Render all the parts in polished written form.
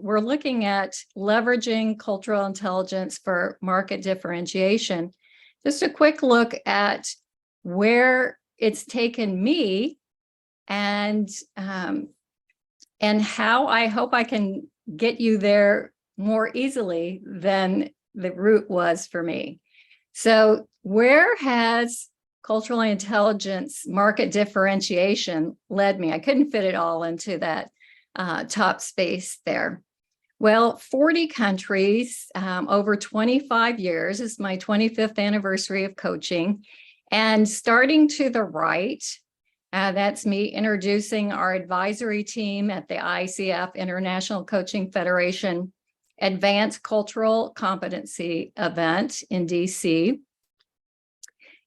we're looking at leveraging cultural intelligence for market differentiation. Just a quick look at where it's taken me and how I hope I can get you there more easily than the route was for me. So where has cultural intelligence market differentiation led me? I couldn't fit it all into that top space there. Well, 40 countries, over 25 years. This is my 25th anniversary of coaching. And starting to the right, that's me introducing our advisory team at the ICF, International Coaching Federation, Advanced Cultural Competency event in DC.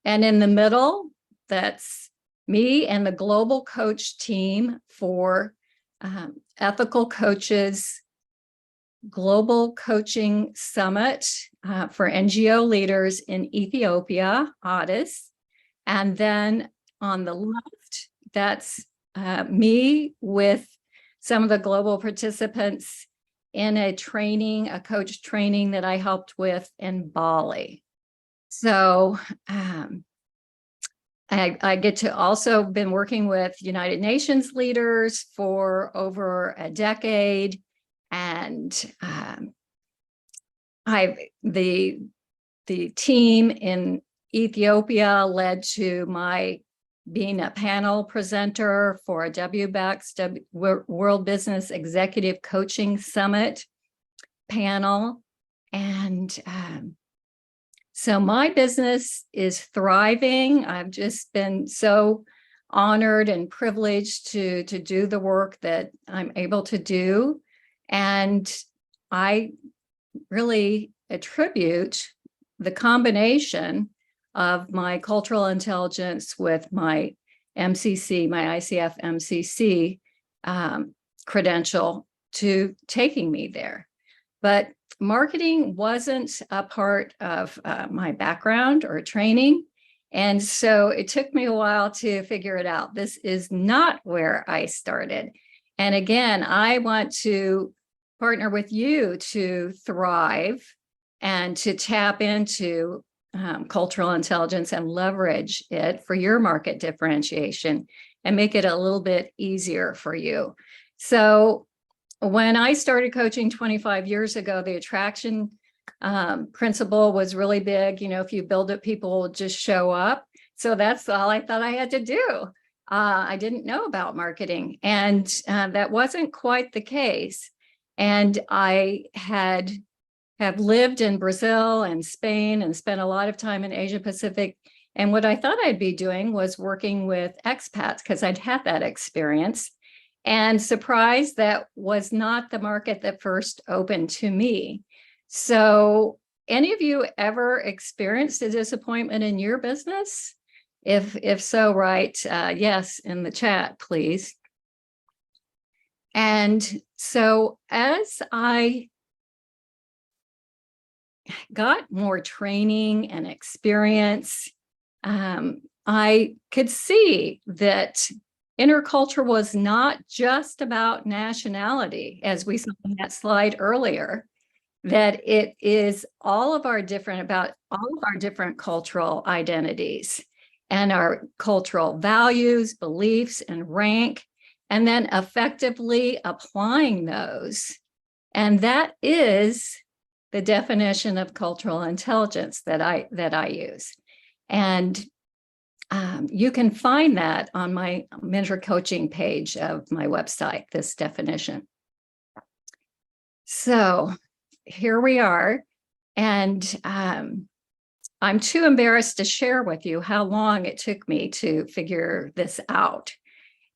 And in the middle, that's me and the global coach team for Ethical Coaches Global Coaching Summit for NGO leaders in Ethiopia, Addis. And then on the left, that's me with some of the global participants in a coach training that I helped with in Bali. So I get to also been working with United Nations leaders for over a decade. And the team in Ethiopia led to my being a panel presenter for a WBEX, World Business Executive Coaching Summit panel. And so my business is thriving. I've just been so honored and privileged to do the work that I'm able to do. And I really attribute the combination of my cultural intelligence with my MCC, my ICF MCC credential to taking me there. But marketing wasn't a part of my background or training. And so it took me a while to figure it out. This is not where I started. And again, I want to partner with you to thrive and to tap into cultural intelligence and leverage it for your market differentiation and make it a little bit easier for you. So when I started coaching 25 years ago, the attraction principle was really big. You know, if you build it, people will just show up. So that's all I thought I had to do. I didn't know about marketing, and that wasn't quite the case. And I have lived in Brazil and Spain and spent a lot of time in Asia Pacific. And what I thought I'd be doing was working with expats because I'd had that experience. And surprised, that was not the market that first opened to me. So any of you ever experienced a disappointment in your business? If so, write yes in the chat, please. And so as I got more training and experience, I could see that intercultural was not just about nationality, as we saw in that slide earlier, that it is about all of our different cultural identities and our cultural values, beliefs, and rank, and then effectively applying those. And that is the definition of cultural intelligence that I use. And you can find that on my mentor coaching page of my website, this definition. So here we are. And I'm too embarrassed to share with you how long it took me to figure this out.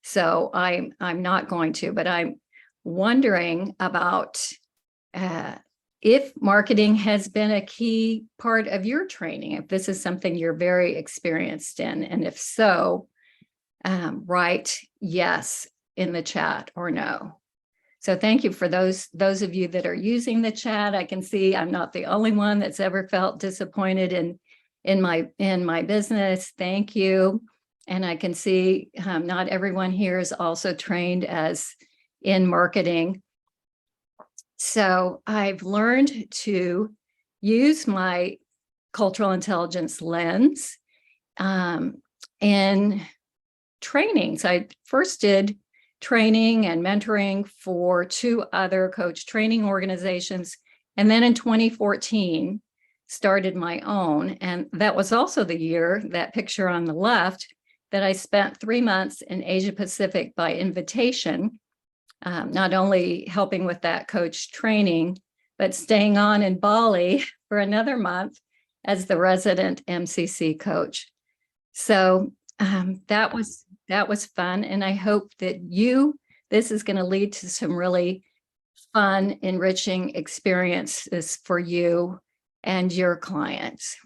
So I'm not going to, but I'm wondering about if marketing has been a key part of your training, if this is something you're very experienced in, and if so, write yes in the chat or no. So thank you for those of you that are using the chat. I can see I'm not the only one that's ever felt disappointed in my business. Thank you. And I can see not everyone here is also trained as in marketing. So I've learned to use my cultural intelligence lens in trainings. I first did training and mentoring for 2 other coach training organizations. And then in 2014, started my own. And that was also the year, that picture on the left, that I spent 3 months in Asia Pacific by invitation, not only helping with that coach training, but staying on in Bali for another month as the resident MCC coach. So that was fun. And I hope that this is going to lead to some really fun, enriching experiences for you and your clients.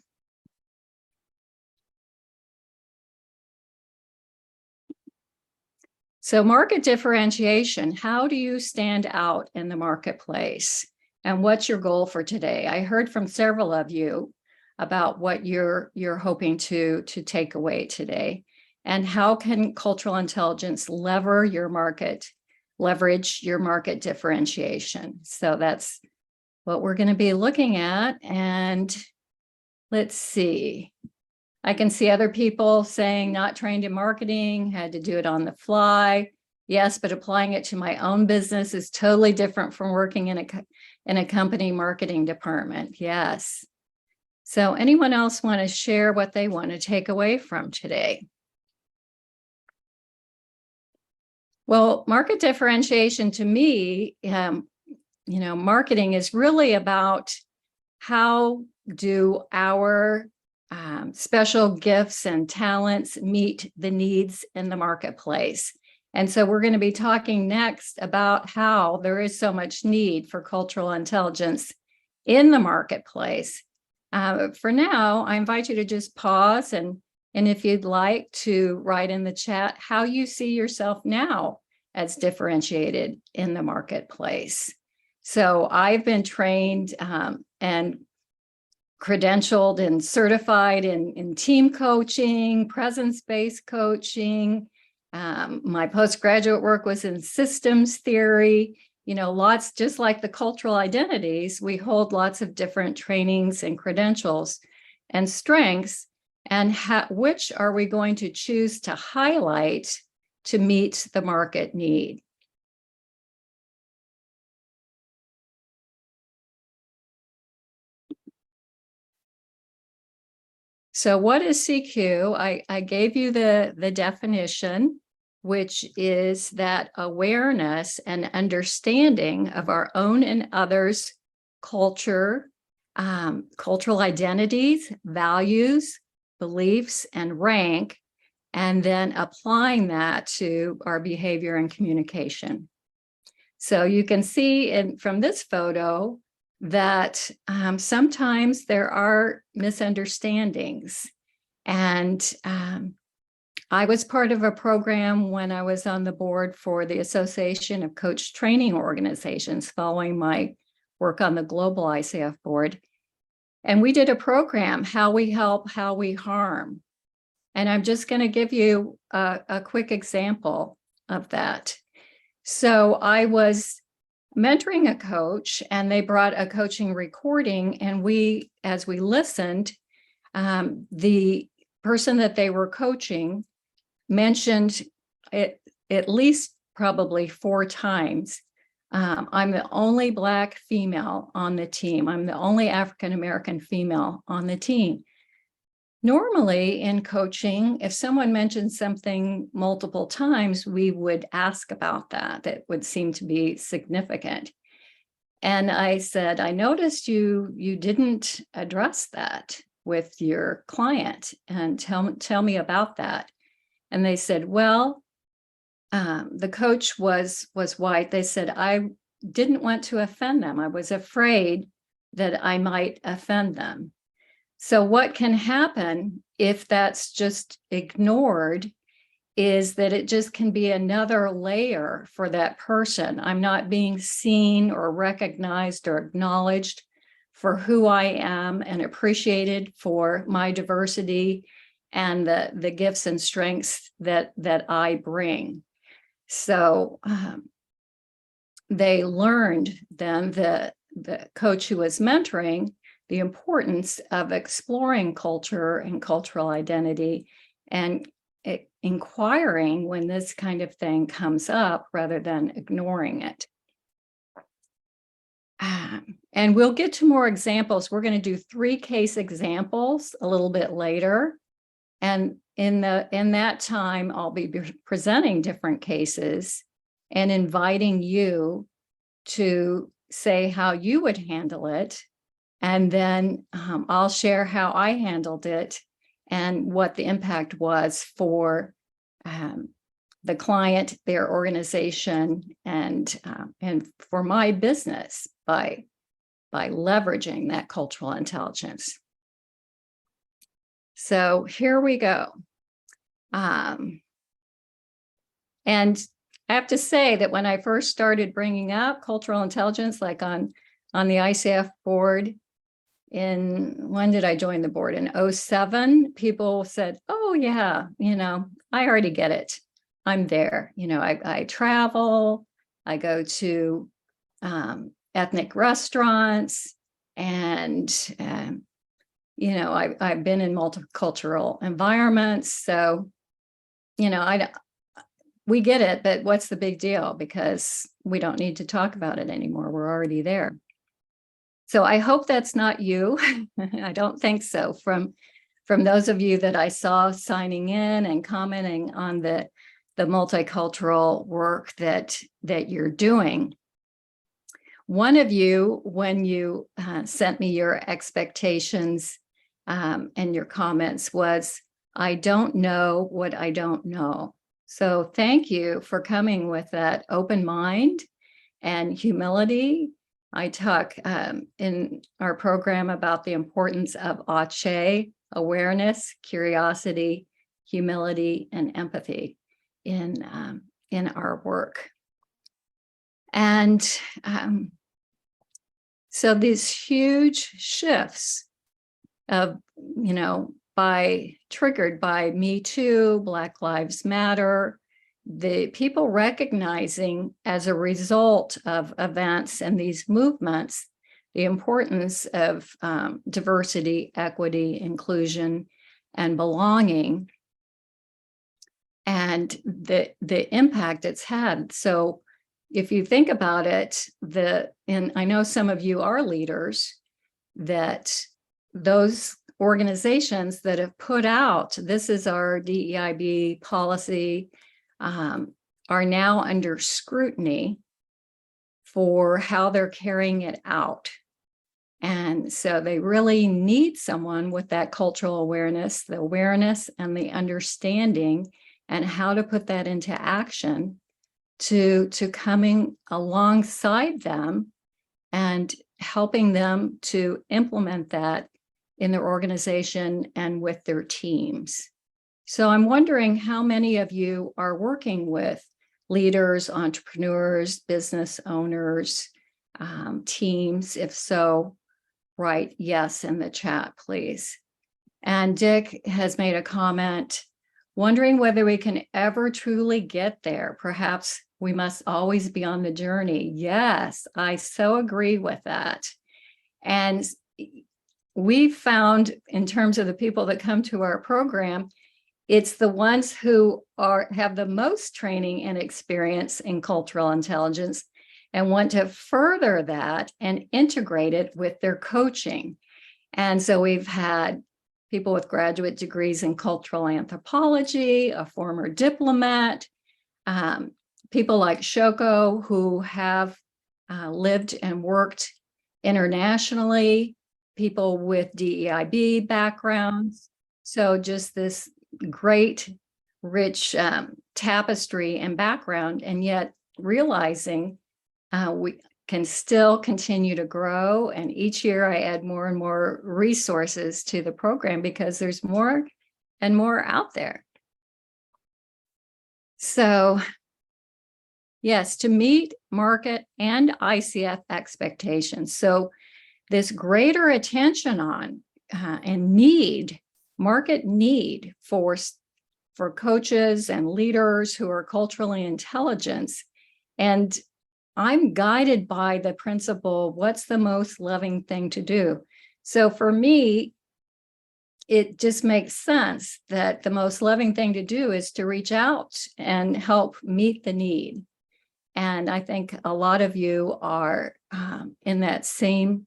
So market differentiation, how do you stand out in the marketplace? And what's your goal for today? I heard from several of you about what you're hoping to take away today. And how can cultural intelligence leverage your market differentiation? So that's what we're going to be looking at. And let's see. I can see other people saying not trained in marketing, had to do it on the fly. Yes, but applying it to my own business is totally different from working in a company marketing department. Yes. So anyone else want to share what they want to take away from today? Well, market differentiation to me, marketing is really about how do our special gifts and talents meet the needs in the marketplace. And so we're going to be talking next about how there is so much need for cultural intelligence in the marketplace. For now, I invite you to just pause and if you'd like to write in the chat how you see yourself now as differentiated in the marketplace. So I've been trained and credentialed and certified in team coaching, presence-based coaching. My postgraduate work was in systems theory. Lots, just like the cultural identities, we hold lots of different trainings and credentials and strengths. And which are we going to choose to highlight to meet the market need? So what is CQ? I gave you the definition, which is that awareness and understanding of our own and others' culture, cultural identities, values, beliefs, and rank, and then applying that to our behavior and communication. So you can see from this photo that sometimes there are misunderstandings. And I was part of a program when I was on the board for the Association of Coach Training Organizations following my work on the global ICF board. And we did a program, How We Help, How We Harm. And I'm just going to give you a quick example of that. So I was mentoring a coach and they brought a coaching recording, and as we listened, the person that they were coaching mentioned it at least probably 4 times. I'm the only Black female on the team. I'm the only African-American female on the team. Normally in coaching, if someone mentions something multiple times, we would ask about that. That would seem to be significant. And I said, I noticed you didn't address that with your client, and tell me about that. And they said, well, the coach was white. They said, I didn't want to offend them. I was afraid that I might offend them. So what can happen if that's just ignored is that it just can be another layer for that person. I'm not being seen or recognized or acknowledged for who I am and appreciated for my diversity and the gifts and strengths that I bring. So they learned then, the coach who was mentoring, the importance of exploring culture and cultural identity and inquiring when this kind of thing comes up rather than ignoring it. And we'll get to more examples. We're going to do 3 case examples a little bit later. And in that time, I'll be presenting different cases and inviting you to say how you would handle it. And then I'll share how I handled it and what the impact was for the client, their organization, and for my business by leveraging that cultural intelligence. So here we go. And I have to say that when I first started bringing up cultural intelligence, like on the ICF board, when did I join the board? In 2007, people said, oh yeah, I already get it. I'm there. I travel, I go to ethnic restaurants, and I've been in multicultural environments. So, we get it, but what's the big deal? Because we don't need to talk about it anymore. We're already there. So I hope that's not you. I don't think so. From those of you that I saw signing in and commenting on the multicultural work that you're doing. One of you, when you sent me your expectations and your comments, was, I don't know what I don't know. So thank you for coming with that open mind and humility. I talk in our program about the importance of ACE, awareness, curiosity, humility, and empathy in our work. And so these huge shifts of, triggered by Me Too, Black Lives Matter, the people recognizing as a result of events and these movements, the importance of diversity, equity, inclusion, and belonging, and the impact it's had. So if you think about it, and I know some of you are leaders, that those organizations that have put out, this is our DEIB policy, are now under scrutiny for how they're carrying it out. And so they really need someone with that cultural awareness, the awareness and the understanding, and how to put that into action to coming alongside them and helping them to implement that in their organization and with their teams. So I'm wondering how many of you are working with leaders, entrepreneurs, business owners, teams. If so, write yes in the chat, please. And Dick has made a comment, wondering whether we can ever truly get there. Perhaps we must always be on the journey. Yes, I so agree with that. And we've found, in terms of the people that come to our program, it's the ones who have the most training and experience in cultural intelligence and want to further that and integrate it with their coaching. And so we've had people with graduate degrees in cultural anthropology, a former diplomat, people like Shoko who have lived and worked internationally, people with DEIB backgrounds. So just this great, rich tapestry and background, and yet realizing we can still continue to grow. And each year I add more and more resources to the program because there's more and more out there. So yes, to meet market and ICF expectations. So this greater attention on and market need for coaches and leaders who are culturally intelligent. And I'm guided by the principle, what's the most loving thing to do? So for me, it just makes sense that the most loving thing to do is to reach out and help meet the need. And I think a lot of you are in that same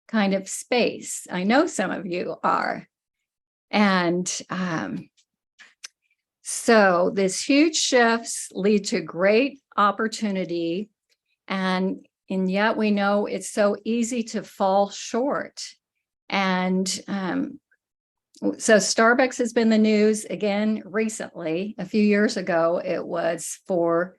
kind of space. I know some of you are. And so these huge shifts lead to great opportunity. And yet we know it's so easy to fall short. And so Starbucks has been the news again recently. A few years ago, it was for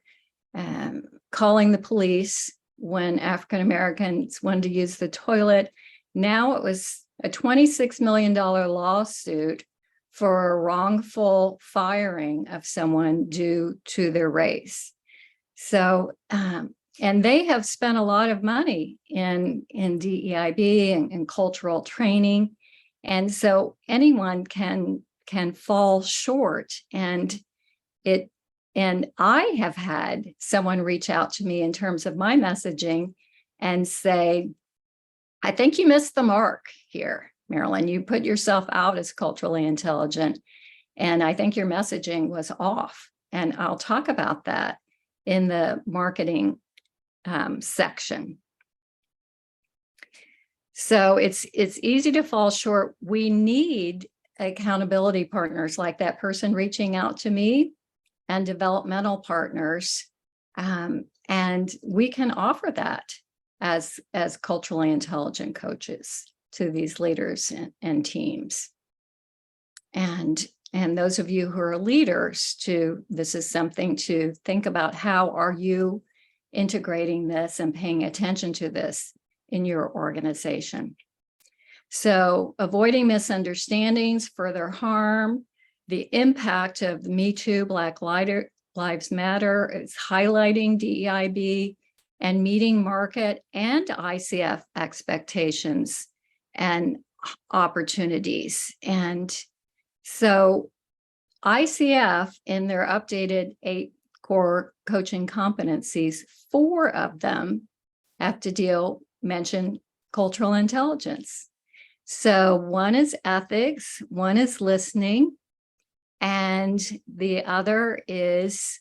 calling the police when African Americans wanted to use the toilet. Now it was a $26 million lawsuit for a wrongful firing of someone due to their race. So, and they have spent a lot of money in DEIB and cultural training. And so anyone can fall short. And I have had someone reach out to me in terms of my messaging and say, I think you missed the mark here, Marilyn. You put yourself out as culturally intelligent, and I think your messaging was off. And I'll talk about that in the marketing section. So it's easy to fall short. We need accountability partners like that person reaching out to me and developmental partners. And we can offer that as culturally intelligent coaches to these leaders and teams. And those of you who are leaders too, this is something to think about. How are you integrating this and paying attention to this in your organization? So avoiding misunderstandings, further harm, the impact of the Me Too, Black Lives Matter is highlighting DEIB and meeting market and ICF expectations and opportunities. And so ICF, in their updated 8 core coaching competencies, 4 of them have to mention cultural intelligence. So one is ethics, one is listening, and the other is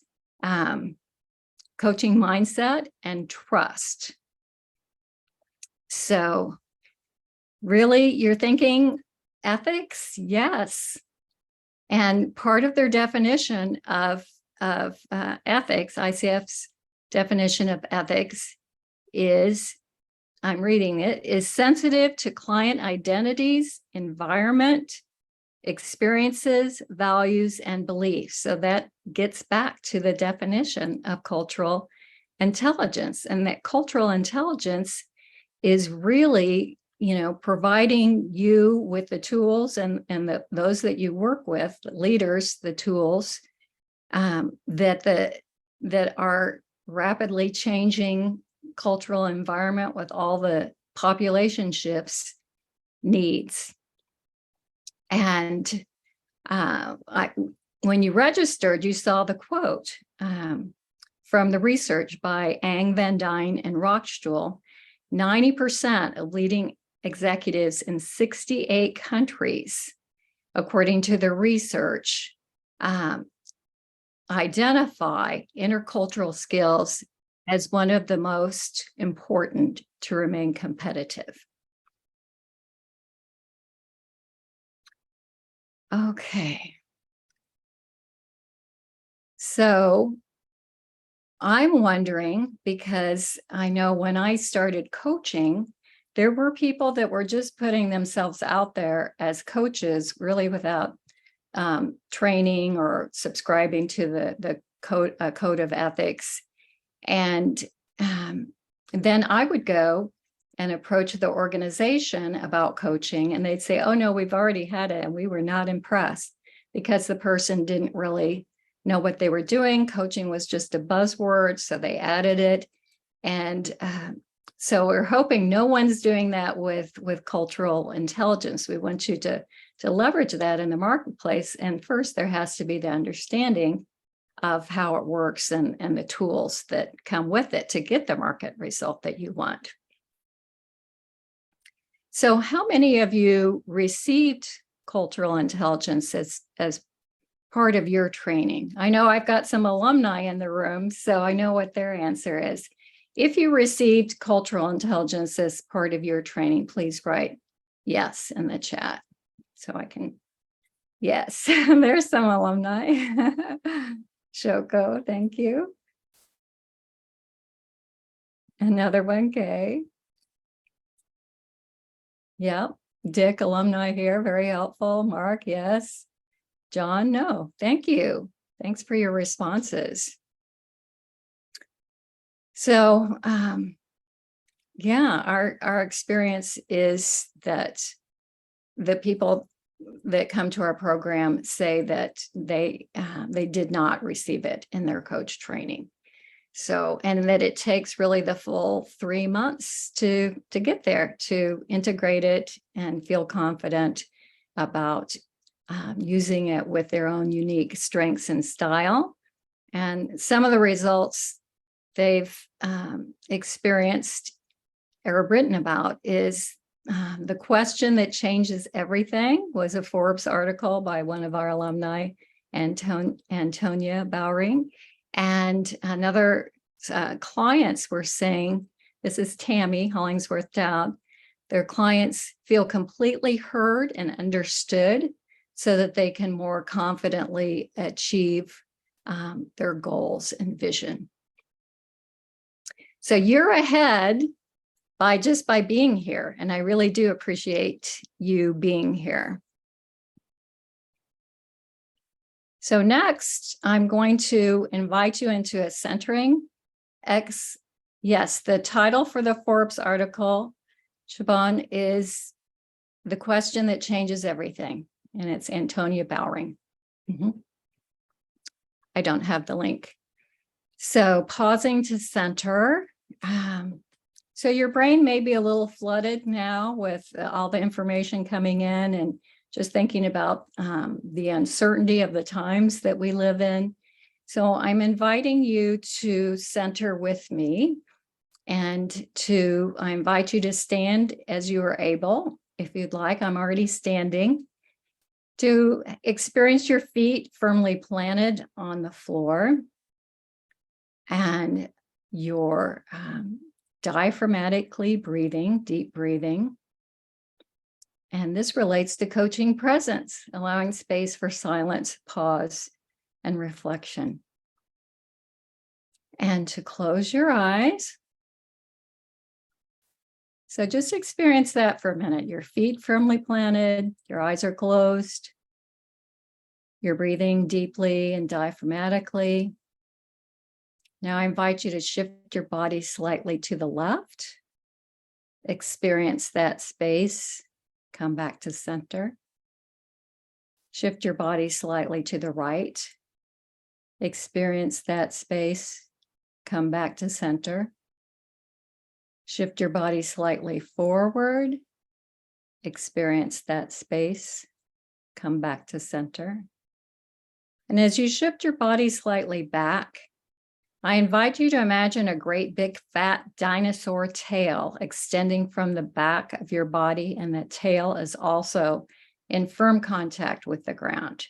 coaching mindset and trust. So really, you're thinking ethics? Yes. And part of their definition of ethics, ICF's definition of ethics is, I'm reading it, is sensitive to client identities, environment, experiences, values, and beliefs. So that gets back to the definition of cultural intelligence. And that cultural intelligence is really, providing you with the tools and those that you work with, the leaders, the tools that are rapidly changing cultural environment with all the population shifts needs. And when you registered, you saw the quote from the research by Ang, Van Dyne, and Rockstuhl. 90% of leading executives in 68 countries, according to the research, identify intercultural skills as one of the most important to remain competitive. Okay. So I'm wondering, because I know when I started coaching, there were people that were just putting themselves out there as coaches, really without training or subscribing to the code of ethics. And then I would go and approach the organization about coaching, and they'd say, oh no, we've already had it. And we were not impressed because the person didn't really know what they were doing. Coaching was just a buzzword, so they added it. And so we're hoping no one's doing that with cultural intelligence. We want you to leverage that in the marketplace. And first, there has to be the understanding of how it works and the tools that come with it to get the market result that you want. So how many of you received cultural intelligence as part of your training? I know I've got some alumni in the room, so I know what their answer is. If you received cultural intelligence as part of your training, please write yes in the chat so I can, yes, there's some alumni. Shoko, thank you. Another one, Kay. Yep. Dick, alumni here, very helpful. Mark, yes. John, no. Thank you. Thanks for your responses. So, yeah, our experience is that the people that come to our program say that they did not receive it in their coach training. So, and that it takes really the full 3 months to get there, to integrate it and feel confident about using it with their own unique strengths and style. And some of the results they've experienced or written about is the question that changes everything was a Forbes article by one of our alumni, Antonia Bowring. And another clients were saying, this is Tammy Hollingsworth Dowd, their clients feel completely heard and understood so that they can more confidently achieve their goals and vision. So you're ahead by being here, and I really do appreciate you being here. So next, I'm going to invite you into a centering Yes, the title for the Forbes article, Siobhan, is The Question That Changes Everything, and it's Antonia Bowring. I don't have the link. So pausing to center. So your brain may be a little flooded now with all the information coming in and just thinking about the uncertainty of the times that we live in. So I'm inviting you to center with me, and I invite you to stand as you are able. If you'd like, I'm already standing. To experience your feet firmly planted on the floor and your diaphragmatically breathing, deep breathing. And this relates to coaching presence, allowing space for silence, pause, and reflection. And to close your eyes. So just experience that for a minute. Your feet firmly planted, your eyes are closed. You're breathing deeply and diaphragmatically. Now I invite you to shift your body slightly to the left. Experience that space. Come back to center. Shift your body slightly to the right. Experience that space. Come back to center. Shift your body slightly forward. Experience that space. Come back to center. And as you shift your body slightly back, I invite you to imagine a great big fat dinosaur tail extending from the back of your body, and that tail is also in firm contact with the ground.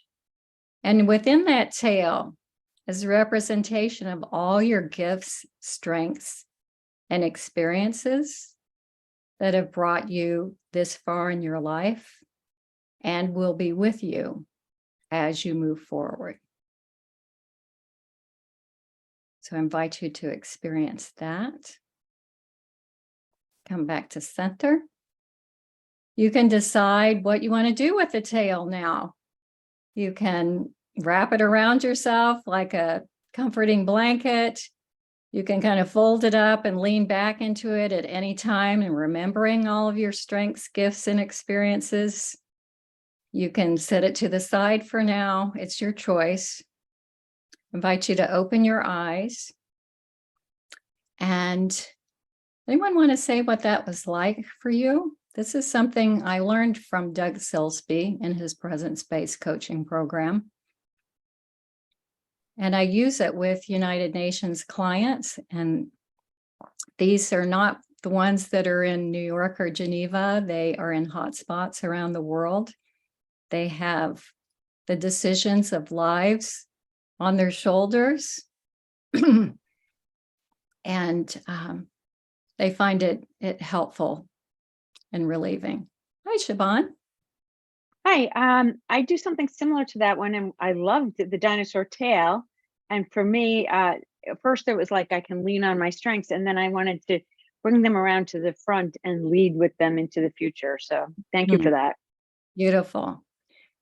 And within that tail is a representation of all your gifts, strengths, and experiences that have brought you this far in your life and will be with you as you move forward. So I invite you to experience that. Come back to center. You can decide what you want to do with the tail now. You can wrap it around yourself like a comforting blanket. You can kind of fold it up and lean back into it at any time and remembering all of your strengths, gifts, and experiences. You can set it to the side for now. It's your choice. I invite you to open your eyes. And anyone want to say what that was like for you? This is something I learned from Doug Silsby in his presence-based coaching program. And I use it with United Nations clients. And these are not the ones that are in New York or Geneva. They are in hotspots around the world. They have the decisions of lives on their shoulders. And they find it helpful and relieving. Hi, Siobhan. Hi, I do something similar to that one, and I loved the dinosaur tail. And for me, at first it was like I can lean on my strengths, and then I wanted to bring them around to the front and lead with them into the future. So thank you for that. Beautiful.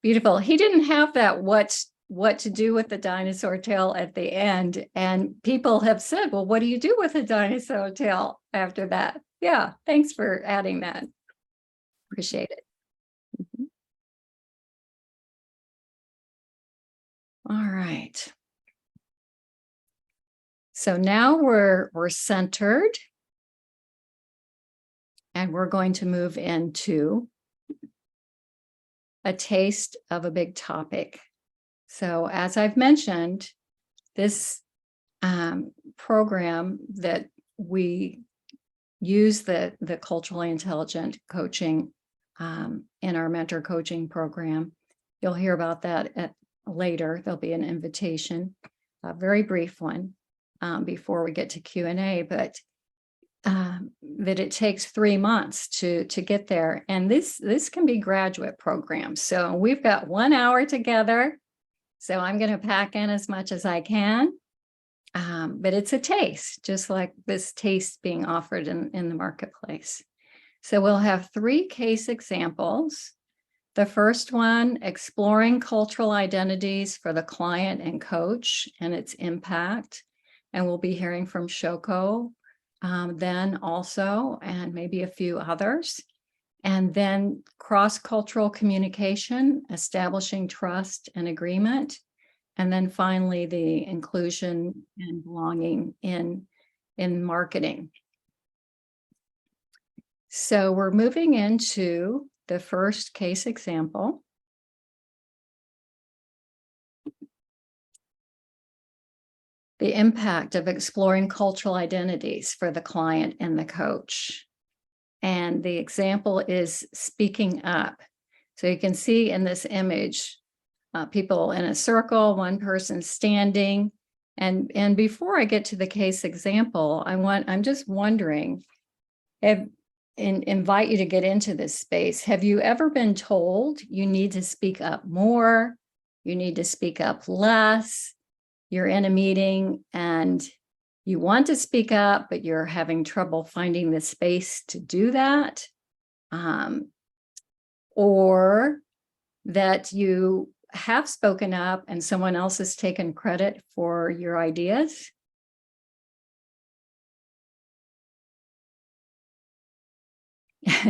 Beautiful. He didn't have that what to do with the dinosaur tail at the end. And people have said, well, what do you do with a dinosaur tail after that? Yeah, thanks for adding that. Appreciate it. All right. So now we're centered, and we're going to move into a taste of a big topic. So as I've mentioned, this program that we use the culturally intelligent coaching in our mentor coaching program. You'll hear about that later. There'll be an invitation, a very brief one before we get to Q&A, but that it takes 3 months to get there. And this can be graduate programs. So we've got 1 hour together. So I'm going to pack in as much as I can. But it's a taste, just like this taste being offered in the marketplace. So we'll have 3 case examples. The first one, exploring cultural identities for the client and coach and its impact. And we'll be hearing from Shoko then also, and maybe a few others. And then cross-cultural communication, establishing trust and agreement. And then finally, the inclusion and belonging in marketing. So we're moving into the first case example. The impact of exploring cultural identities for the client and the coach. And the example is speaking up. So you can see in this image, people in a circle, one person standing. And before I get to the case example, I'm just wondering, invite you to get into this space. Have you ever been told you need to speak up more? You need to speak up less? You're in a meeting and you want to speak up, but you're having trouble finding the space to do that. Or that you have spoken up and someone else has taken credit for your ideas.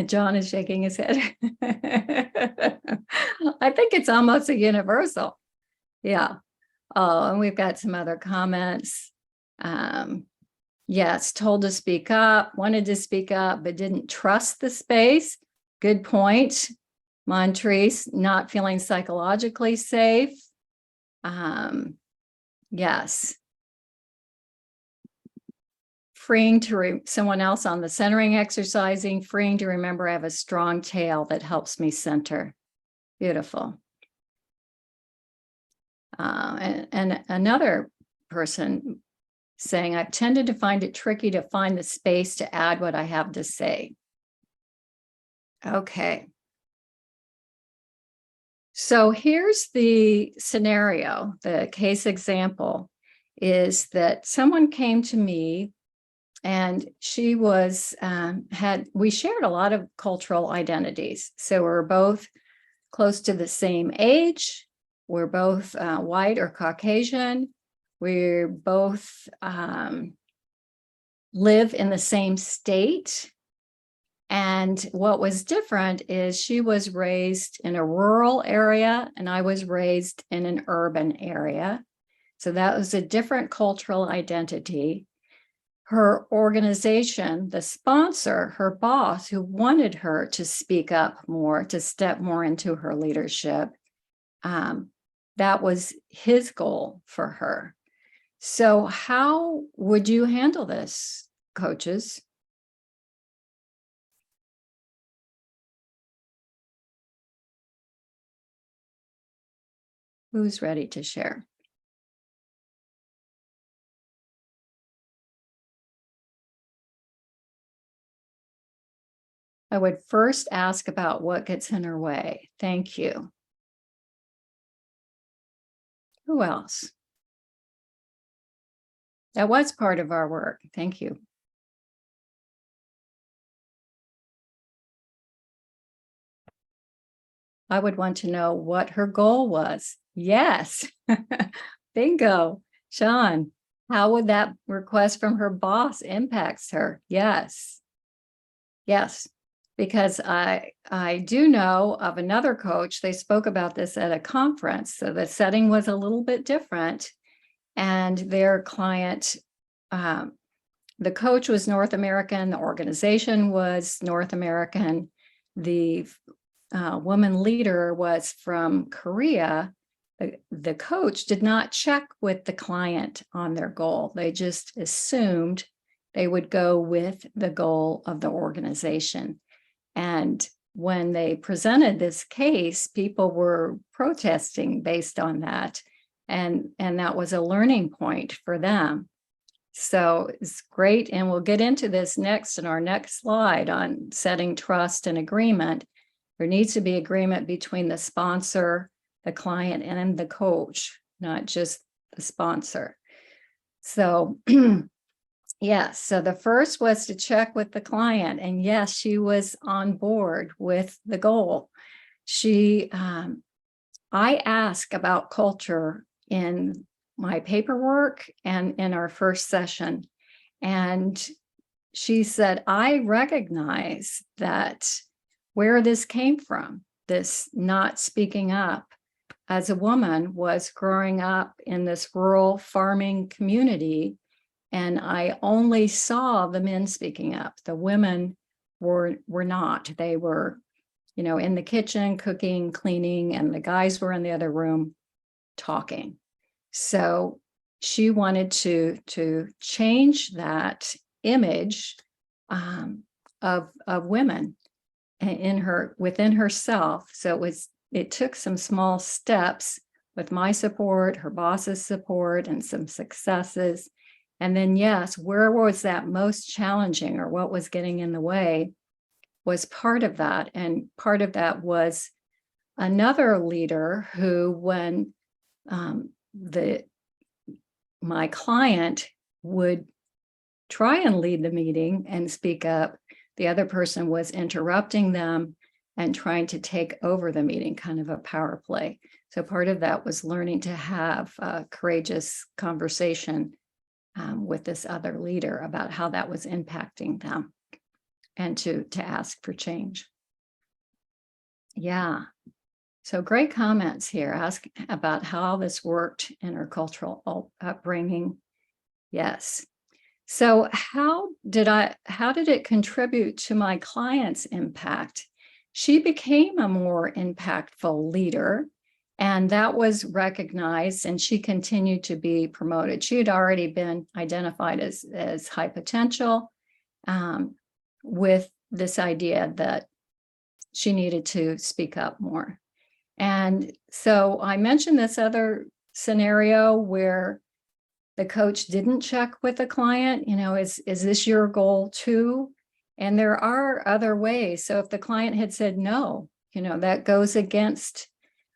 John is shaking his head. I think it's almost a universal. Yeah. Oh, and we've got some other comments. Yes, told to speak up, wanted to speak up, but didn't trust the space. Good point. Montrese, not feeling psychologically safe. Yes. Freeing to someone else on the centering exercising, freeing to remember I have a strong tail that helps me center. Beautiful. And another person saying, I've tended to find it tricky to find the space to add what I have to say. Okay. So here's the scenario. The case example is that someone came to me and she was, we shared a lot of cultural identities. So we're both close to the same age. We're both white or Caucasian. We both live in the same state. And what was different is she was raised in a rural area and I was raised in an urban area. So that was a different cultural identity. Her organization, the sponsor, her boss, who wanted her to speak up more, to step more into her leadership, that was his goal for her. So how would you handle this, coaches? Who's ready to share? I would first ask about what gets in her way. Thank you. Who else? That was part of our work. Thank you. I would want to know what her goal was. Yes. Bingo. Sean, how would that request from her boss impacts her? Yes. Yes. Because I do know of another coach, they spoke about this at a conference. So the setting was a little bit different. And their client, the coach was North American, the organization was North American. The woman leader was from Korea. The coach did not check with the client on their goal. They just assumed they would go with the goal of the organization. And when they presented this case, people were protesting based on that. And that was a learning point for them. So it's great. And we'll get into this next in our next slide on setting trust and agreement. There needs to be agreement between the sponsor, the client, and the coach, not just the sponsor. So yes, so the first was to check with the client, and yes, she was on board with the goal. I asked about culture in my paperwork and in our first session, and she said, I recognize that where this came from, this not speaking up as a woman, was growing up in this rural farming community. And I only saw the men speaking up. The women were not. They were, in the kitchen, cooking, cleaning, and the guys were in the other room talking. So she wanted to change that image of women within herself. So it took some small steps with my support, her boss's support, and some successes. And then, yes, where was that most challenging, or what was getting in the way, was part of that. And part of that was another leader who, when my client would try and lead the meeting and speak up, the other person was interrupting them and trying to take over the meeting, kind of a power play. So part of that was learning to have a courageous conversation with this other leader about how that was impacting them, and to ask for change. Yeah. So great comments here. Ask about how this worked in her cultural upbringing. Yes. So how did it contribute to my client's impact? She became a more impactful leader, and that was recognized, and she continued to be promoted. She had already been identified as high potential, with this idea that she needed to speak up more. And so I mentioned this other scenario where the coach didn't check with the client, is this your goal too? And there are other ways. So if the client had said no, that goes against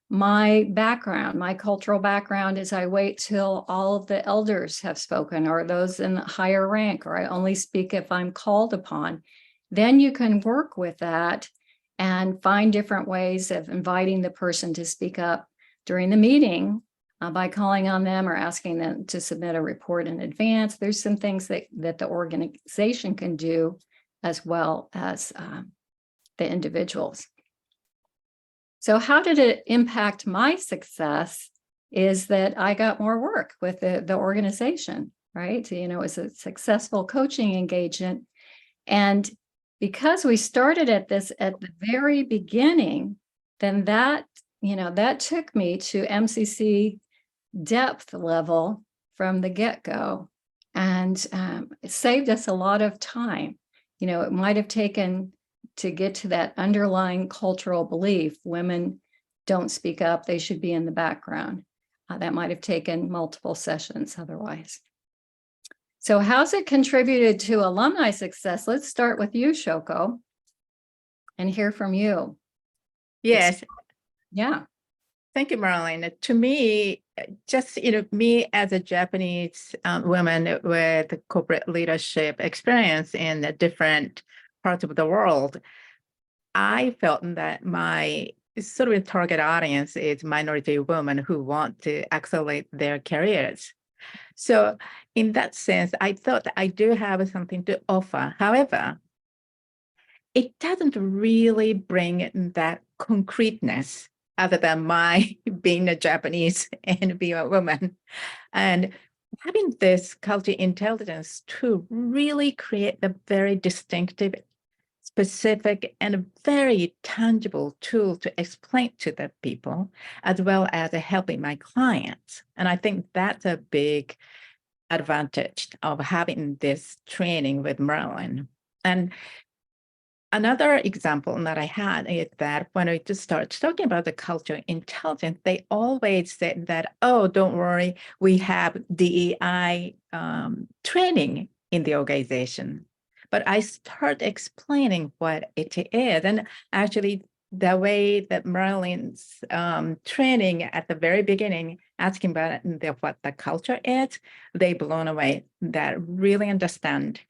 my background. My cultural background is I wait till all of the elders have spoken, or those in the higher rank, or I only speak if I'm called upon. Then you can work with that and find different ways of inviting the person to speak up during the meeting by calling on them or asking them to submit a report in advance. There's some things that the organization can do, as well as the individuals. So how did it impact my success? Is that I got more work with the organization, right? It was a successful coaching engagement. And because we started at the very beginning, then that, that took me to MCC depth level from the get-go. And it saved us a lot of time. It might have taken to get to that underlying cultural belief, women don't speak up, they should be in the background. That might have taken multiple sessions otherwise. So how's it contributed to alumni success? Let's start with you, Shoko, and hear from you. Yes. Yeah. Thank you, Marilyn. To me, just, me as a Japanese woman with corporate leadership experience in different parts of the world, I felt that my sort of target audience is minority women who want to accelerate their careers. So in that sense, I thought I do have something to offer. However, it doesn't really bring that concreteness other than my being a Japanese and being a woman. And having this culture intelligence to really create a very distinctive, specific, and very tangible tool to explain to the people, as well as helping my clients. And I think that's a big advantage of having this training with Marilyn. And another example that I had is that when I just started talking about the cultural intelligence, they always said that, oh, don't worry, we have DEI training in the organization. But I start explaining what it is. And actually, the way that Marilyn's training at the very beginning, asking about what the culture is, they blown away, that really understand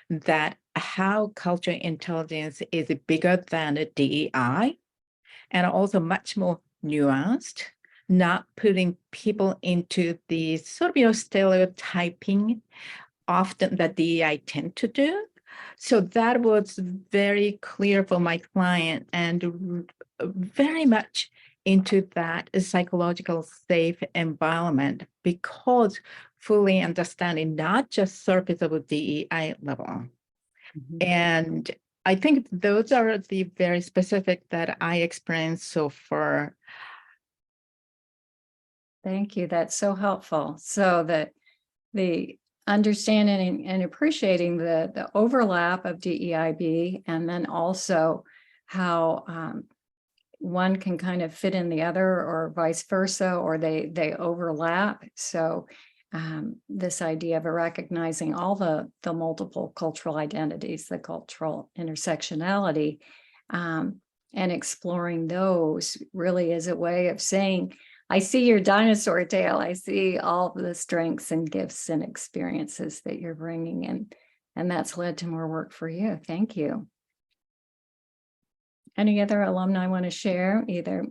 that how cultural intelligence is bigger than a DEI and also much more nuanced, not putting people into the sort of stereotyping often that DEI tend to do. So that was very clear for my client and very much into that psychological safe environment, because fully understanding not just surface of a DEI level. Mm-hmm. And I think those are the very specific that I experienced so far. Thank you. That's so helpful. So that the understanding and appreciating the overlap of DEIB, and then also how one can kind of fit in the other or vice versa, or they overlap. So this idea of recognizing all the multiple cultural identities, the cultural intersectionality, and exploring those really is a way of saying, I see your dinosaur tail. I see all the strengths and gifts and experiences that you're bringing in, and that's led to more work for you. Thank you. Any other alumni want to share, either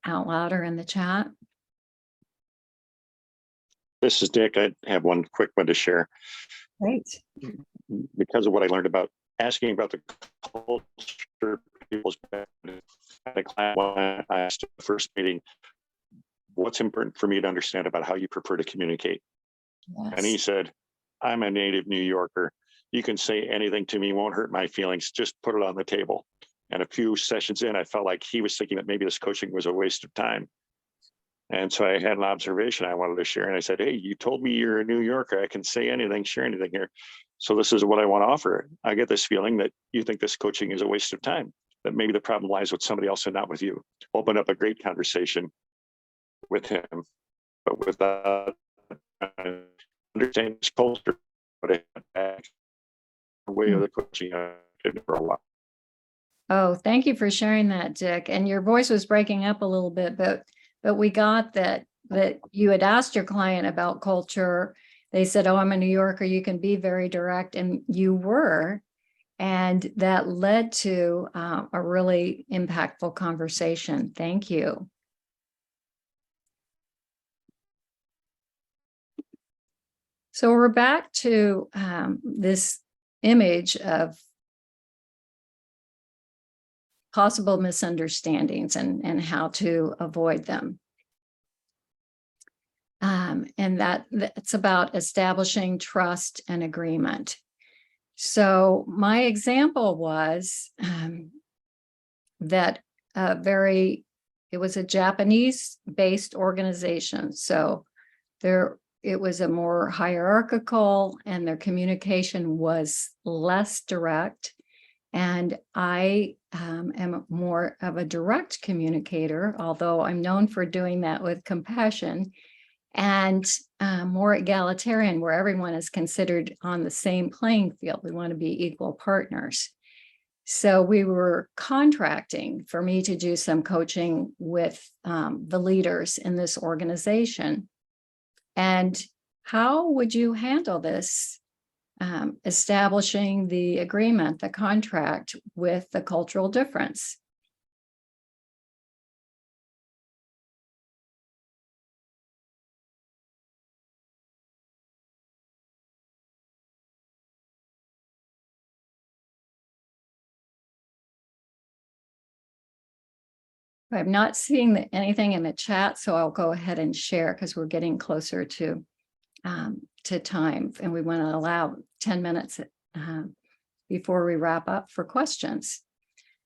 out loud or in the chat? This is Dick. I have one quick one to share. Great. Because of what I learned about asking about the culture, people's client, when I asked at the first meeting, what's important for me to understand about how you prefer to communicate? Yes. And he said, I'm a native New Yorker. You can say anything to me, won't hurt my feelings. Just put it on the table. And a few sessions in, I felt like he was thinking that maybe this coaching was a waste of time. And so I had an observation I wanted to share. And I said, hey, you told me you're a New Yorker. I can say anything, share anything here. So this is what I want to offer. I get this feeling that you think this coaching is a waste of time, that maybe the problem lies with somebody else and not with you. Open up a great conversation with him, but without understanding his culture, but a way of the coaching I did for a while. Oh, thank you for sharing that, Dick. And your voice was breaking up a little bit, but we got that you had asked your client about culture. They said, oh, I'm a New Yorker. You can be very direct. And you were. And that led to a really impactful conversation. Thank you. So we're back to this image of possible misunderstandings and how to avoid them. And that's about establishing trust and agreement. So my example was that a very it was a Japanese-based organization. So it was a more hierarchical, and their communication was less direct. And I am more of a direct communicator, although I'm known for doing that with compassion, and more egalitarian, where everyone is considered on the same playing field. We want to be equal partners. So we were contracting for me to do some coaching with the leaders in this organization. And how would you handle this? Establishing the agreement, the contract with the cultural difference. I'm not seeing anything in the chat, so I'll go ahead and share because we're getting closer to time, and we want to allow 10 minutes before we wrap up for questions.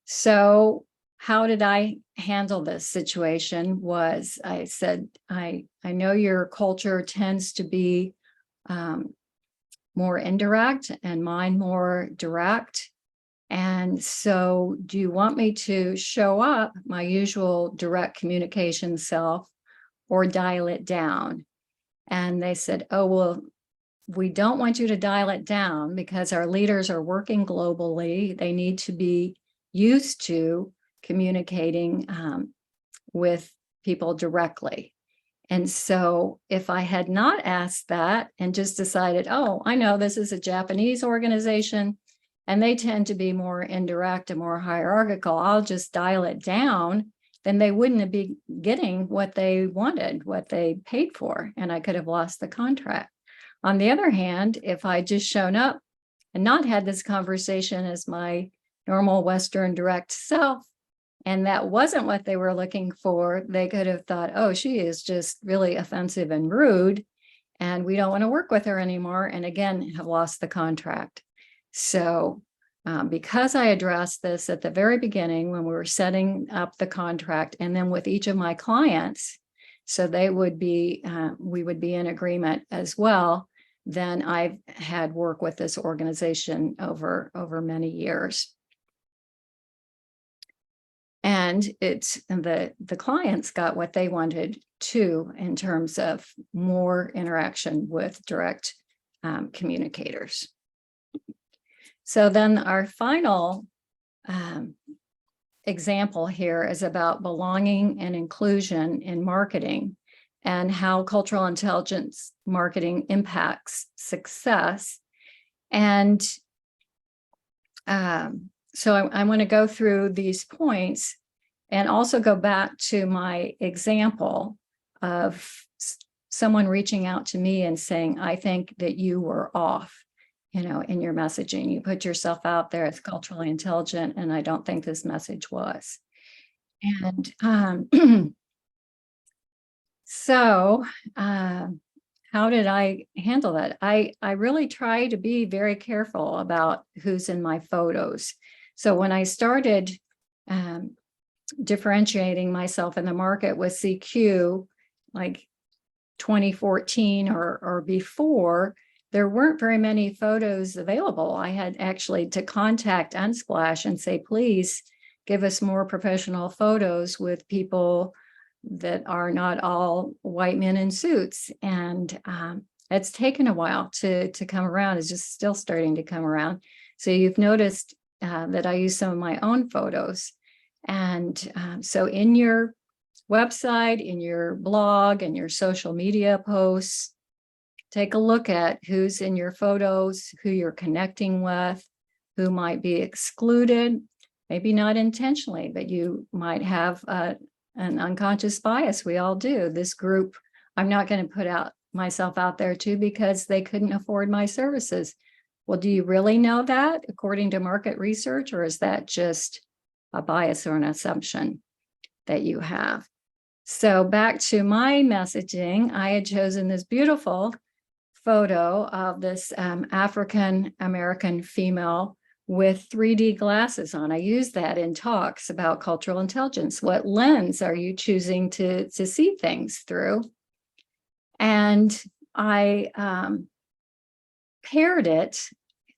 So how did I handle this situation? Was I said, I know your culture tends to be more indirect and mine more direct. And so do you want me to show up my usual direct communication self or dial it down? And they said, oh, well, we don't want you to dial it down because our leaders are working globally. They need to be used to communicating with people directly. And so if I had not asked that and just decided, oh, I know this is a Japanese organization and they tend to be more indirect and more hierarchical, I'll just dial it down, then they wouldn't be getting what they wanted, what they paid for, and I could have lost the contract. On the other hand, if I just shown up and not had this conversation as my normal Western direct self, and that wasn't what they were looking for, they could have thought, oh, she is just really offensive and rude, and we don't want to work with her anymore, and again, have lost the contract. So because I addressed this at the very beginning when we were setting up the contract, and then with each of my clients, so they would be, we would be in agreement as well, then I've had work with this organization over many years. And it's the clients got what they wanted too, in terms of more interaction with direct communicators. So then our final example here is about belonging and inclusion in marketing and how cultural intelligence marketing impacts success. And so I want to go through these points and also go back to my example of someone reaching out to me and saying, I think that you were off, you know, in your messaging. You put yourself out there as culturally intelligent, and I don't think this message was. And so how did I handle that? I really try to be very careful about who's in my photos. So when I started differentiating myself in the market with CQ, like 2014 or before, there weren't very many photos available. I had actually to contact Unsplash and say, please give us more professional photos with people that are not all white men in suits. And it's taken a while to come around. It's just still starting to come around. So you've noticed that I use some of my own photos. And so in your website, in your blog, and your social media posts, take a look at who's in your photos, who you're connecting with, who might be excluded, maybe not intentionally, but you might have an unconscious bias. We all do. This group, I'm not going to put myself out there too because they couldn't afford my services. Well, do you really know that according to market research, or is that just a bias or an assumption that you have? So back to my messaging, I had chosen this beautiful photo of this African American female with 3D glasses on. I use that in talks about cultural intelligence. What lens are you choosing to see things through? And I paired it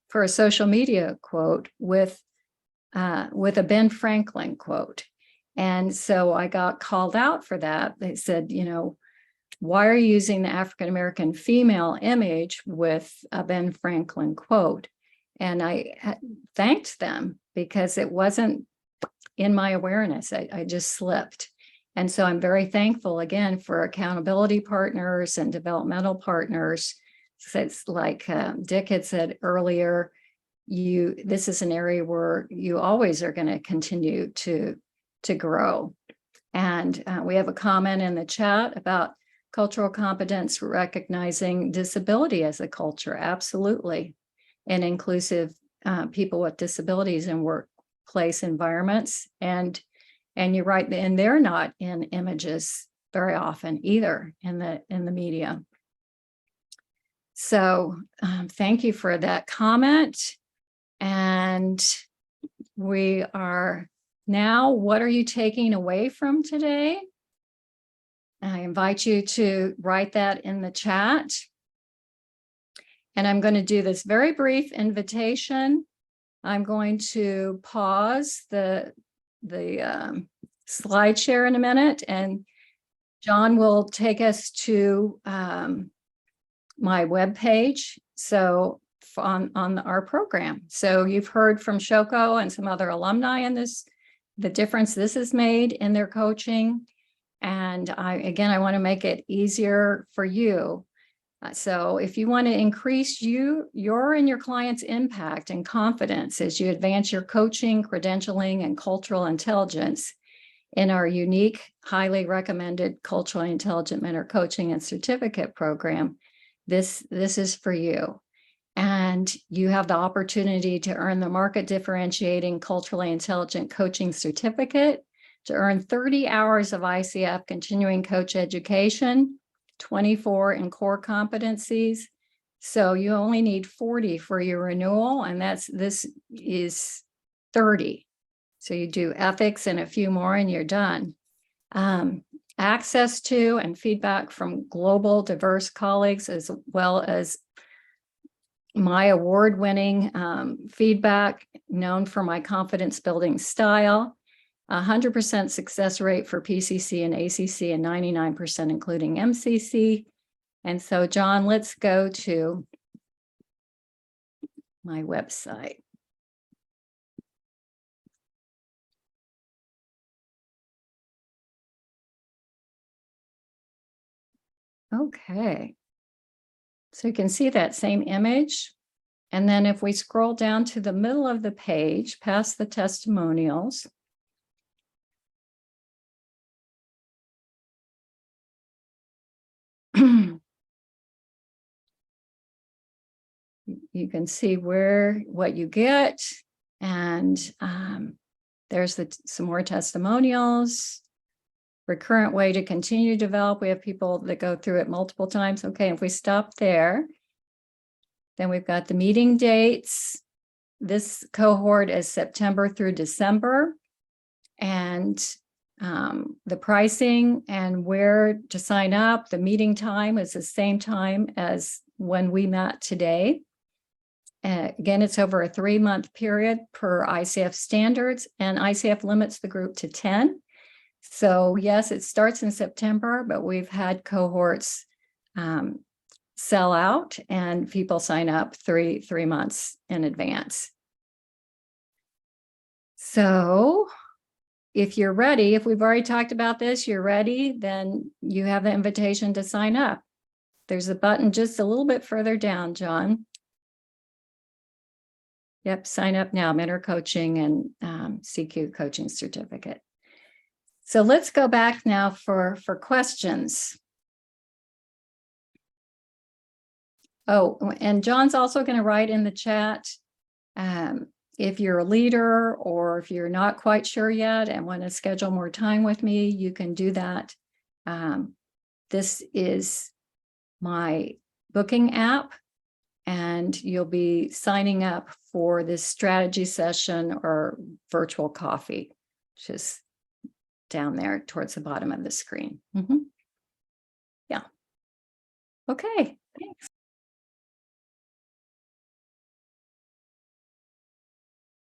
for a social media quote with a Ben Franklin quote. And so I got called out for that. They said, you know, why are you using the African-American female image with a Ben Franklin quote? And I thanked them because it wasn't in my awareness. I just slipped. And so I'm very thankful again for accountability partners and developmental partners. So it's like Dick had said earlier, this is an area where you always are going to continue to grow. And we have a comment in the chat about cultural competence recognizing disability as a culture. Absolutely. And inclusive people with disabilities in workplace environments. And you're right, and they're not in images very often either in the media. So thank you for that comment. And we are now, what are you taking away from today? I invite you to write that in the chat. And I'm going to do this very brief invitation. I'm going to pause the slide share in a minute, and John will take us to my webpage. So on our program. So you've heard from Shoko and some other alumni in this, the difference this has made in their coaching. And I want to make it easier for you. So if you want to increase your and your client's impact and confidence as you advance your coaching, credentialing, and cultural intelligence in our unique, highly recommended culturally intelligent mentor coaching and certificate program, this is for you. And you have the opportunity to earn the market differentiating culturally intelligent coaching certificate, to earn 30 hours of ICF continuing coach education, 24 in core competencies. So you only need 40 for your renewal, and this is 30. So you do ethics and a few more and you're done. Access to and feedback from global diverse colleagues, as well as my award-winning feedback, known for my confidence building style, 100% success rate for PCC and ACC, and 99% including MCC. And so, John, let's go to my website. Okay. So you can see that same image. And then if we scroll down to the middle of the page, past the testimonials, you can see what you get. And there's some more testimonials. Recurrent way to continue to develop. We have people that go through it multiple times. Okay, if we stop there, then we've got the meeting dates. This cohort is September through December, and the pricing and where to sign up. The meeting time is the same time as when we met today. Again, it's over a 3-month period per ICF standards, and ICF limits the group to 10. So yes, it starts in September, but we've had cohorts sell out and people sign up three months in advance. So if you're ready, if we've already talked about this, you're ready, then you have the invitation to sign up. There's a button just a little bit further down, John. Yep, sign up now, mentor coaching and CQ coaching certificate. So let's go back now for questions. Oh, and John's also going to write in the chat if you're a leader or if you're not quite sure yet and want to schedule more time with me, you can do that. This is my booking app, and you'll be signing up for this strategy session or virtual coffee, which is down there towards the bottom of the screen. Yeah. Okay, thanks.